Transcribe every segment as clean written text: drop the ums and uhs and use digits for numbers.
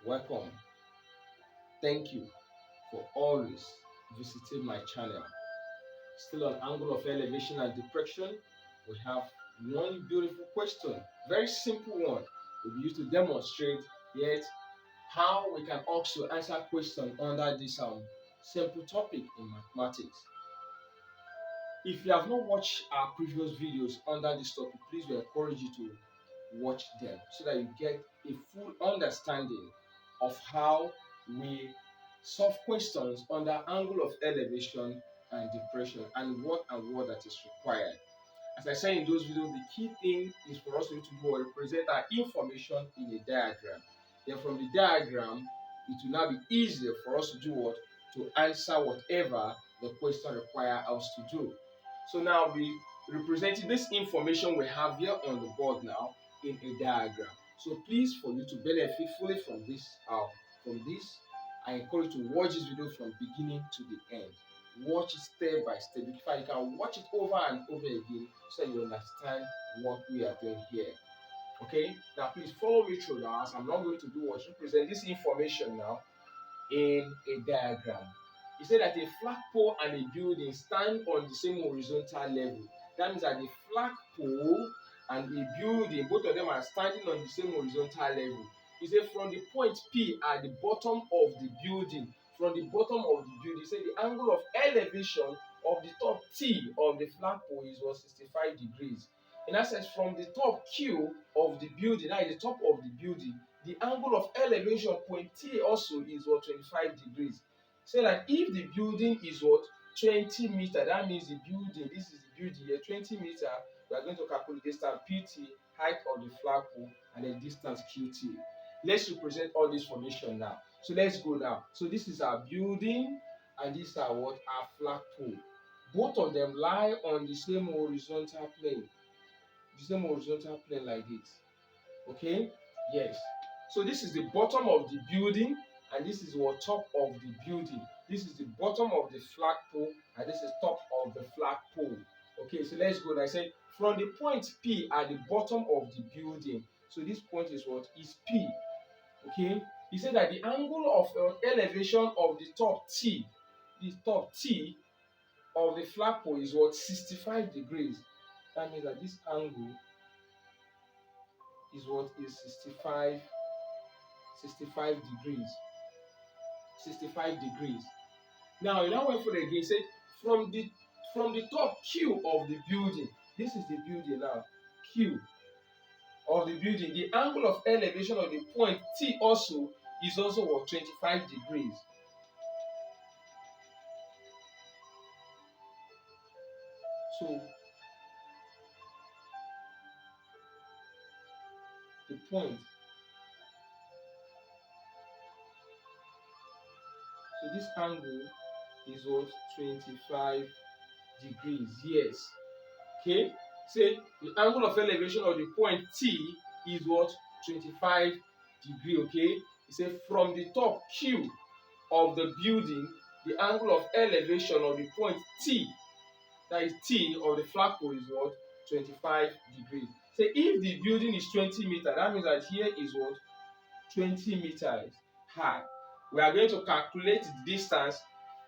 Welcome. Thank you for always visiting my channel. Still on angle of elevation and depression, we have one beautiful question, very simple one. We'll use to demonstrate yet how we can also answer questions under this simple topic in mathematics. If you have not watched our previous videos under this topic, please we encourage you to watch them so that you get a full understanding of how we solve questions under angle of elevation and depression and what that is required. As I said in those videos, the key thing is for us to do represent our information in a diagram. Then from the diagram, it will now be easier for us to do what? To answer whatever the question requires us to do. So now we representing this information we have here on the board now in a diagram. So please, for you to benefit fully from this, I encourage you to watch this video from beginning to the end. Watch it step by step. In fact, you can watch it over and over again so you understand what we are doing here. Okay, now please follow me through now, as I'm not going to do what represent this information now in a diagram. He said that a flagpole and a building stand on the same horizontal level. That means that the flagpole and a building, both of them are standing on the same horizontal level. He said from the point P at the bottom of the building, he said the angle of elevation of the top T of the flagpole is 65 degrees. In that sense, from the top Q of the building, that is the top of the building, the angle of elevation point T also is 25 degrees. Say that if the building is 20 meters, that means the building, this is the building here, 20 meters, we are going to calculate distance PT, height of the flagpole, and then distance QT. Let's represent all this formation now. So let's go now. So this is our building, and this is our our flagpole. Both of them lie on the same horizontal plane. The same horizontal plane like this. Okay? Yes. So this is the bottom of the building, and this is what top of the building. This is the bottom of the flagpole, and this is top of the flagpole. Okay, so let's go. I said from the point P at the bottom of the building. So this point is what? Is P. Okay. He said that the angle of elevation of the top T of the flagpole is 65 degrees. That means that this angle is 65 degrees. 65 degrees. Now, you now went for the again. Say from the top Q of the building. This is the building now. Q of the building. The angle of elevation of the point T also is 25 degrees. So the point. So this angle is 25 degrees. Yes. Okay. Say the angle of elevation of the point T is 25 degree. Okay. He said from the top Q of the building, the angle of elevation of the point T, that is T of the flagpole, is 25 degrees. Say if the building is 20 meters, that means that here is 20 meters high. We are going to calculate the distance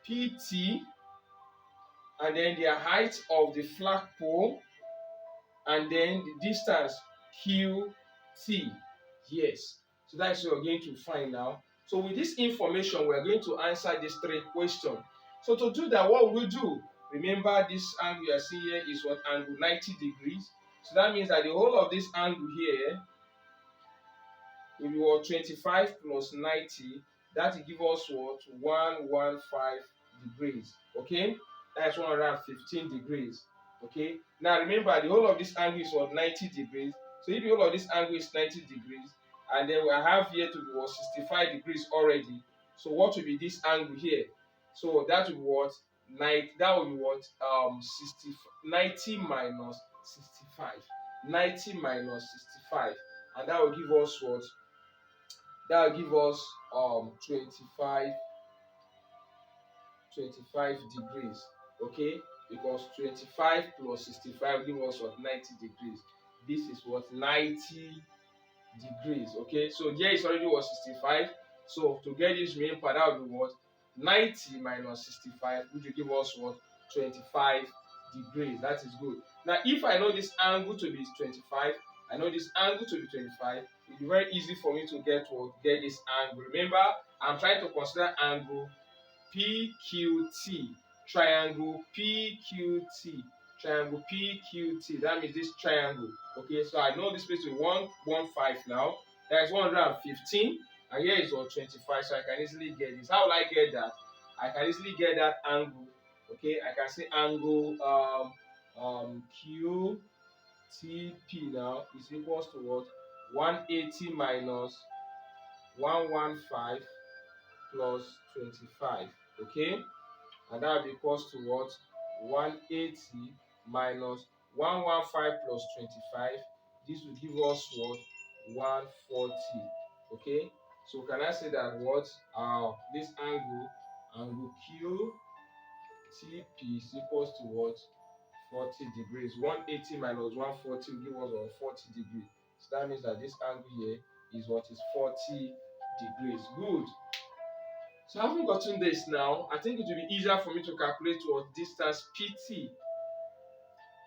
PT and then the height of the flagpole and then the distance QT. Yes. So that's what we're going to find now. So with this information, we're going to answer these three questions. So to do that, what will we do? Remember, this angle you are seeing here is angle 90 degrees. So that means that the whole of this angle here will be 25 plus 90. That will give us 115 degrees. Okay? That's 115 degrees. Okay, now remember the whole of this angle is 90 degrees. So if the whole of this angle is 90 degrees, and then we have here to be 65 degrees already. So what will be this angle here? So that will be what? That will be what? 90 minus 65. 90 minus 65. And that will give us what? That will give us 25 degrees. Okay, because 25 plus 65 give us 90 degrees. This is 90 degrees. Okay, so here is already 65. So to get this remaining part, that will be what? 90 minus 65, which will give us what? 25 degrees. That is good. Now, if I know this angle to be 25, I know this angle to be 25, it will be very easy for me to get this angle. Remember, I'm trying to consider angle PQT, triangle PQT, triangle PQT. That means this triangle. Okay, so I know this place is 115 now. That is 115, and here is 25. So I can easily get this. How will I get that? I can easily get that angle. Okay, I can say angle QTP now is equals to what? 180 minus 115 plus 25. Okay, and that will be equals to what? 180 minus 115 plus 25. This will give us what? 140. Okay, so can I say that what? This angle QTP is equals to what? 40 degrees. 180 minus 140 will give us 40 degrees. So that means that this angle here is what? Is 40 degrees. Good. So having gotten this now, I think it will be easier for me to calculate what distance PT.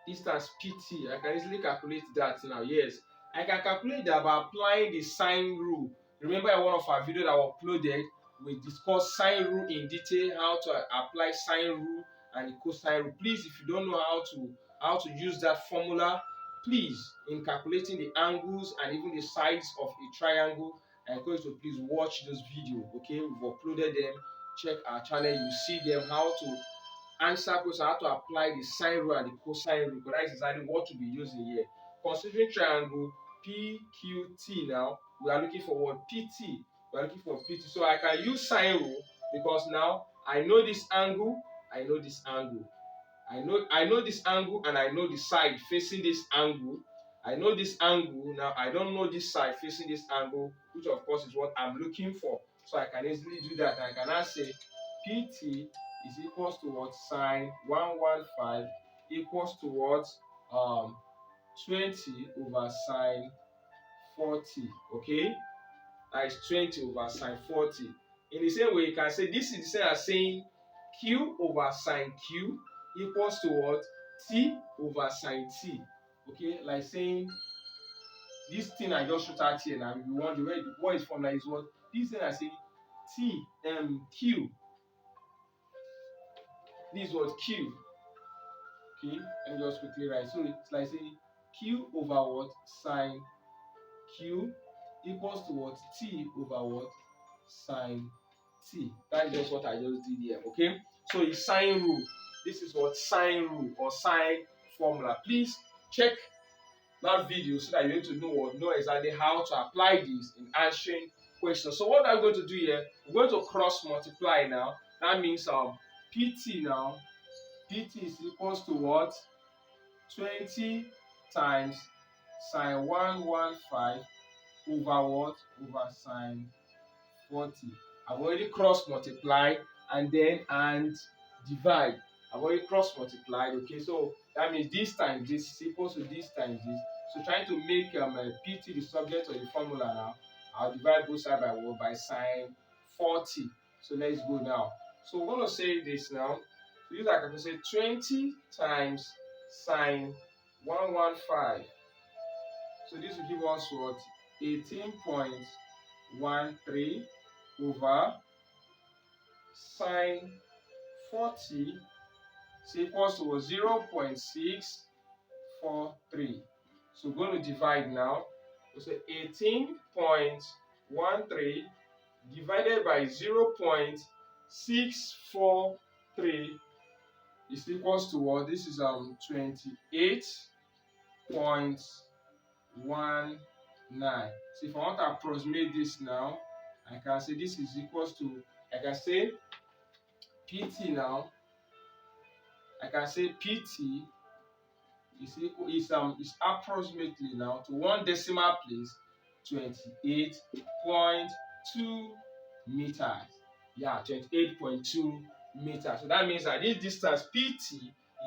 Distance PT, I can easily calculate that now. Yes, I can calculate that by applying the sine rule. Remember in one of our videos that were uploaded, we discussed sine rule in detail, how to apply sine rule and the cosine rule. Please, if you don't know how to use that formula, please, in calculating the angles and even the sides of a triangle, I encourage you to please watch those videos. Okay, we've uploaded them. Check our channel, you see them how to answer questions, how to apply the sine rule and the cosine rule, because that is exactly what we'll be using here. Considering triangle PQT now, we are looking for what? PT. We are looking for PT. So I can use sine rule because now I know this angle, I know this angle. I know this angle and I know the side facing this angle. I know this angle, now I don't know this side facing this angle, which of course is what I'm looking for. So I can easily do that. I can now say PT is equals to what? Sine 115 equals to what? 20 over sine 40. Okay, that is 20 over sine 40. In the same way, you can say this is the same as saying Q over sine Q equals to what? T over sine T. Okay, like saying this thing I just wrote out here now, if you want the way what is formula is what? This thing I say T Q. This is what Q. Okay, let me just quickly write. So it's like saying Q over what? Sine Q equals to what? T over what? Sine T. That's just what I just did here. Okay, so it's sine rule. This is what sine rule or sine formula. Please check that video so that you're able to know exactly how to apply this in answering questions. So what I'm going to do here, we're going to cross multiply now. That means PT now. PT is equals to what? 20 times sine 115 over what? Over sine 40. I've already cross multiplied and divide. I've already cross multiplied. Okay, so that means this times this is equal to this times this. So trying to make PT the subject of the formula now, I'll divide both sides by what? By sine 40. So let's go now. So we're going to say this now. So use that I can say 20 times sine 115. So this will give us what? 18.13 over sine 40 is equals to 0.643. So we're going to divide now. So say 18.13 divided by 0.643 is equals to what? This is 28.19. So if I want to approximate this now, I can say this is equals to, I can say PT now. I can say PT is approximately now to one decimal place 28.2 meters. Yeah, 28.2 meters. So that means that this distance PT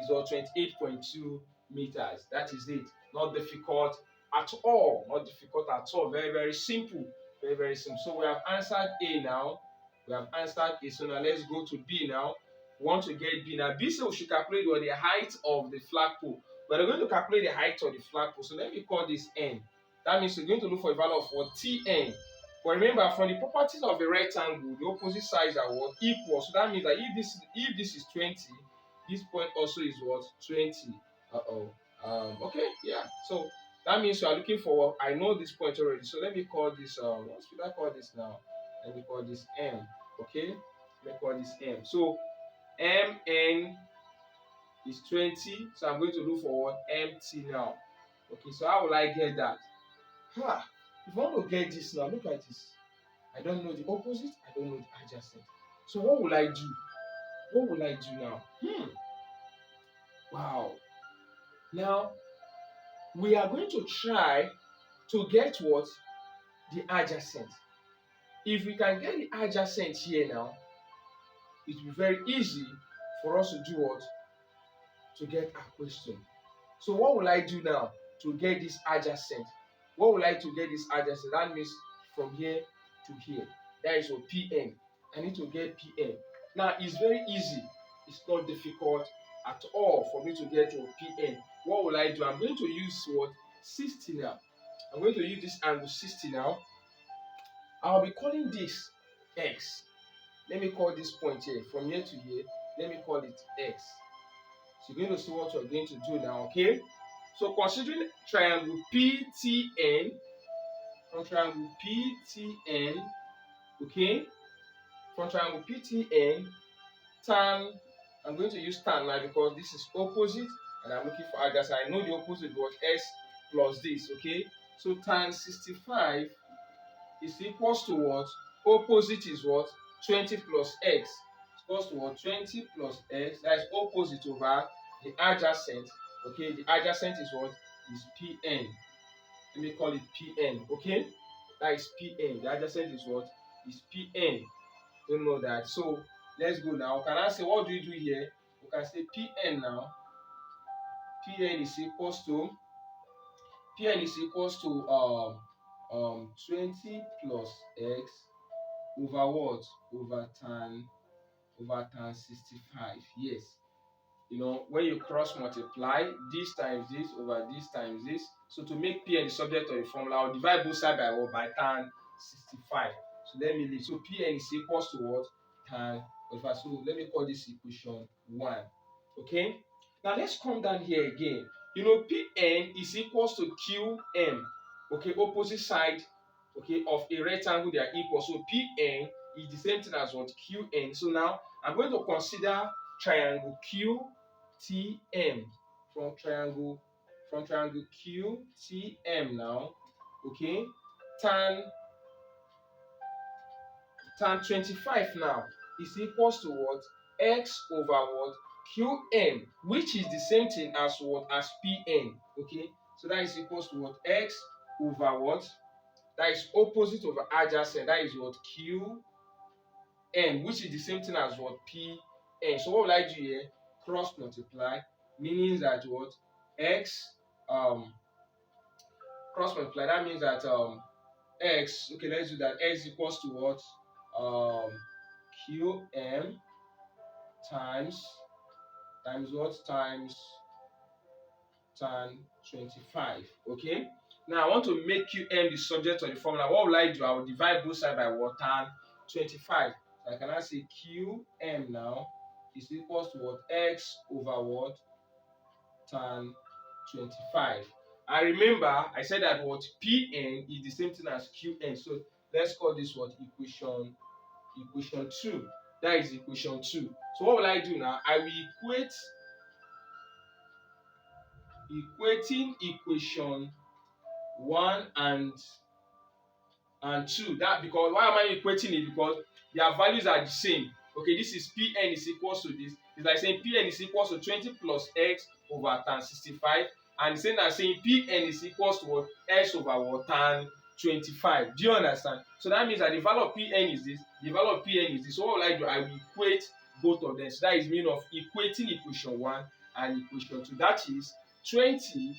is 28.2 meters. That is it. Not difficult at all. Not difficult at all. Very, very simple. Very, very simple. So we have answered A now. We have answered A. So now let's go to B now. We want to get B. Now B says we should calculate what the height of the flagpole. We're going to calculate the height of the flagpole. So let me call this N. That means we're going to look for a value of what? Tn. But remember, from the properties of a rectangle, the opposite sides are what? Equal. So that means that if this is 20, this point also is what? 20. Okay, yeah. So that means you are looking for, I know this point already. So let me call this, what should I call this now? Let me call this M. Okay, let me call this M. So Mn is 20. So I'm going to look for what? Mt now. Okay, so how will I get that? If I want to get this now, look at this. I don't know the opposite, I don't know the adjacent. So what will I do? What will I do now? Wow. Now, we are going to try to get what? The adjacent. If we can get the adjacent here now, it will be very easy for us to do what? To get our question. So what will I do now to get this adjacent? What will I do to get this adjacent? That means from here to here. That is what Pn. I need to get Pn. Now it's very easy. It's not difficult at all for me to get your Pn. What will I do? I'm going to use what? 60 now. I'm going to use this angle 60 now. I'll be calling this x. Let me call this point here. From here to here, let me call it x. So you're going to see what we're going to do now, okay? So considering triangle PTN, from triangle PTN, okay? From triangle PTN, tan, I'm going to use tan now because this is opposite and I'm looking for adjacent. I know the opposite was s plus this, okay? So tan 65 is equals to what? Opposite is what? 20 plus x. It's equals to what? 20 plus x. That is opposite over the adjacent. Okay, the adjacent is what? Is Pn. Let me call it Pn. Okay, that is Pn. The adjacent is what? Is Pn. Don't know that. So let's go now. Can I say what do you do here? We can say Pn now. Pn is equals to 20 plus x over what? Over tan 65. Yes. You know, when you cross multiply this times this over this times this. So to make Pn the subject of the formula, I'll divide both sides by what? By tan 65. So let me leave. So Pn is equals to what? Tan 45. So let me call this equation 1. Okay. Now let's come down here again. You know, Pn is equals to Qm. Okay, opposite side, okay, of a rectangle, they are equal. So Pn is the same thing as what? Qn. So now I'm going to consider triangle QTM. From triangle QTM now, okay, tan 25 now is equals to what? X over what? Qm, which is the same thing as what? As Pn. Okay, so that is equals to what? X over what? That is opposite over adjacent. That is what? Qm, which is the same thing as what? Pn. So what will I do here? Cross multiply, meaning that what? X cross multiply. That means that x. Okay, let's do that. X equals to what? Qm times what? Times tan 25. Okay. Now I want to make Qm the subject of the formula. What will I do? I will divide both sides by what? Tan 25. So I can now say Qm now is equals to what? X over what? Tan 25. And remember, I said that what? Pn is the same thing as Qn. So let's call this what? Equation 2. That is equation 2. So what will I do now? I will equating equation 1 and 2. That because why am I equating it? Because their values are the same. Okay, this is Pn is equals to this. It's like saying Pn is equals to 20 plus x over tan 65, and the same as saying Pn is equals to what? X over what? Tan 25. Do you understand? So that means that the value of Pn is this, the value of Pn is this. So what will I do? I will equate both of them. So that is meaning of equating equation 1 and equation 2. That is 20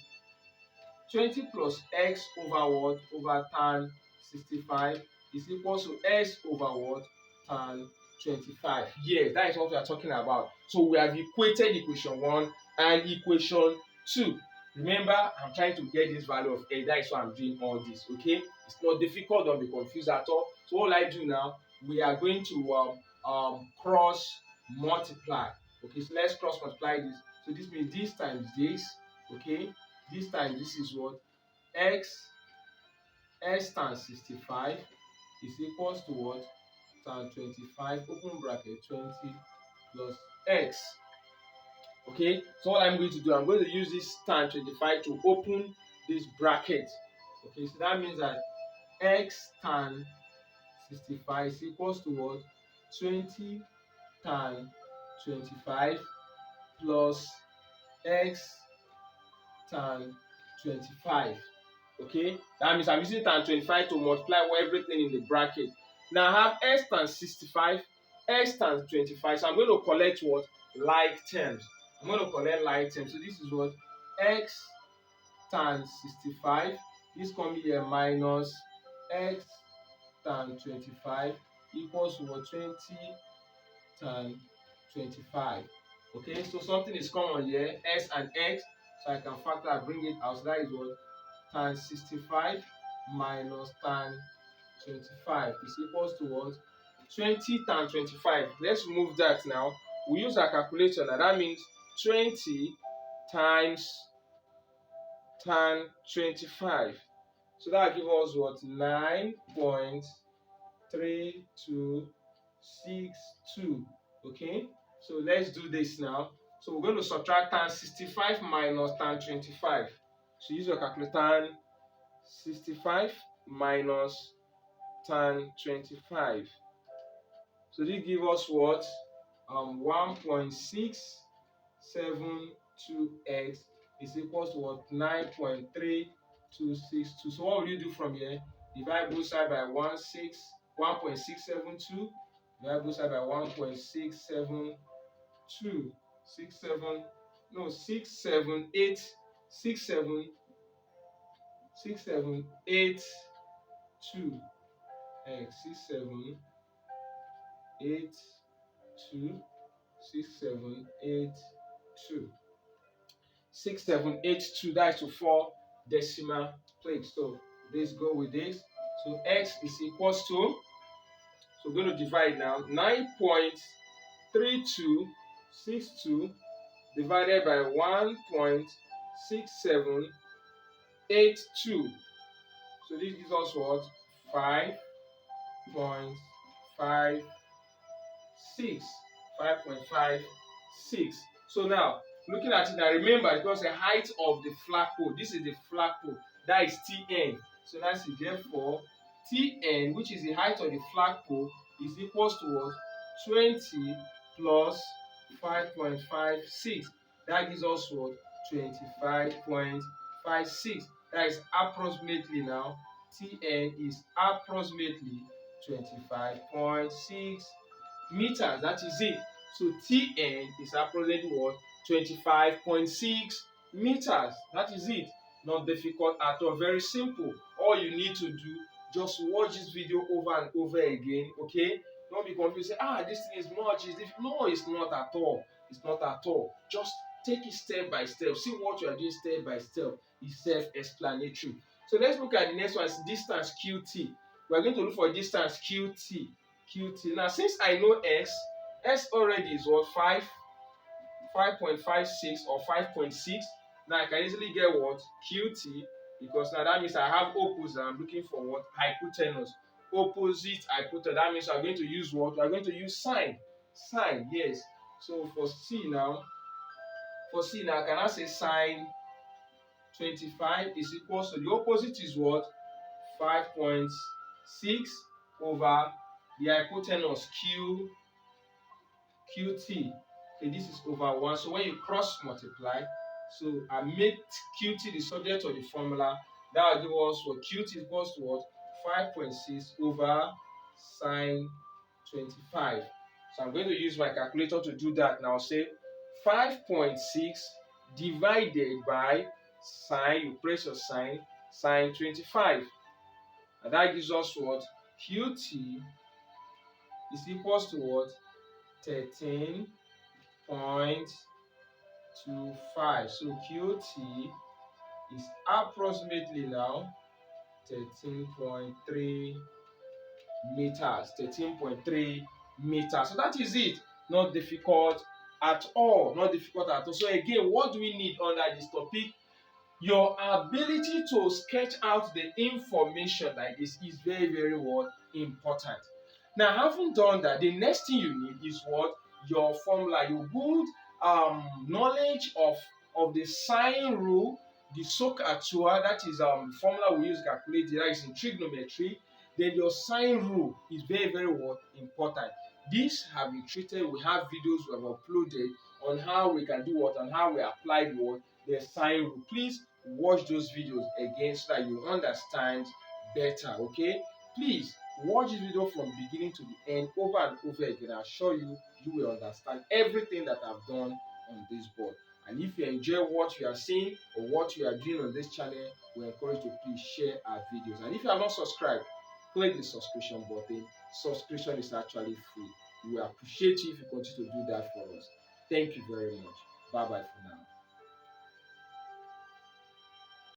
plus x over what? Over tan 65 is equals to x over what? Tan 25. Yes, that is what we are talking about. So we have equated equation 1 and equation 2. Remember, I'm trying to get this value of a. That is why I'm doing all this. Okay, it's not difficult. Don't be confused at all. So all I do now, we are going to cross multiply. Okay, so let's cross multiply this. So this means this times this. Okay, this times this is what? X tan 65 is equals to what? Tan 25 open bracket 20 plus x. Okay, so what I'm going to do, I'm going to use this tan 25 to open this bracket. Okay, so that means that x tan 65 is equals to what? 20 tan 25 plus x tan 25. Okay, that means I'm using tan 25 to multiply everything in the bracket. Now I have x tan 65, x tan 25. So I'm going to collect what? Like terms. I'm going to collect like terms. So this is what? X tan 65. This comes here minus x tan 25 equals to what? 20 tan 25. Okay, so something is common here, s and x. So I can factor, bring it out. So that is what? Tan 65 minus tan 25 is equals to what? 20 tan 25. Let's remove that now. We use our calculator now. That means 20 times tan 25. So that will give us what? 9.3262. Okay, so let's do this now. So we're going to subtract tan 65 minus tan 25. So use your calculator. Tan 65 minus tan 25. So this gives us what? 1.672x is equals to what? 9.3262. So what will you do from here? Divide both sides by 1.672. Divide both sides by 1.672. 6782 x 6782. That is to 4 decimal places. So let's go with this. So x is equals to, so we're going to divide now, 9.3262 divided by 1.6782. So this gives us what? 5.56. 5.56. So now, looking at it now, remember, because the height of the flagpole, this is the flagpole, that is Tn. So that's it. Therefore, Tn, which is the height of the flagpole, is equals to what? 20 plus 5.56. That gives us what? 25.56. That is approximately now. Tn is approximately 25.6 meters. That is it. So Tn is approximately what? 25.6 meters. That is it. Not difficult at all. Very simple. All you need to do, just watch this video over and over again. Okay? Don't be confused. Say, this thing is much. It's difficult. No, it's not at all. It's not at all. Just take it step by step. See what you are doing step by step. It's self-explanatory. So let's look at the next one. It's distance QT. We are going to look for distance QT. Now, since I know x already is what? 5.56 or 5.6. Now I can easily get what? QT, because now that means I have opposite. I'm looking for what? Hypotenuse. Opposite hypotenuse. That means I'm going to use what? We're going to use sine. Sine, yes. So for C now, I can now say sine 25 is equals to, the opposite is what? 5.6 over the hypotenuse QT. Okay, this is over 1. So when you cross multiply, so I make QT the subject of the formula, that will give us what? QT equals to what? 5.6 over sine 25. So I'm going to use my calculator to do that now. Say 5.6 divided by sine, you press your sine 25. And that gives us what? Qt is equals to what? 13.25. So Qt is approximately now 13.3 meters. 13.3 meters. So that is it. Not difficult at all. Not difficult at all. So again, what do we need under this topic? Your ability to sketch out the information like this is very, very what? Important. Now, having done that, the next thing you need is what? Your formula. You build knowledge of the sine rule, the SOHCAHTOA, that is formula we use to calculate that is in trigonometry. Then your sine rule is very, very what? Important. This have been treated. We have videos we have uploaded on how we can do what and how we apply what? The sine rule. Please watch those videos again so that you understand better. Okay, please watch this video from beginning to the end over and over again. I assure you, you will understand everything that I've done on this board. And if you enjoy what you are seeing or what you are doing on this channel, we encourage you to please share our videos. And if you are not subscribed, click the subscription button. Subscription is actually free. We appreciate you if you continue to do that for us. Thank you very much. Bye bye for now.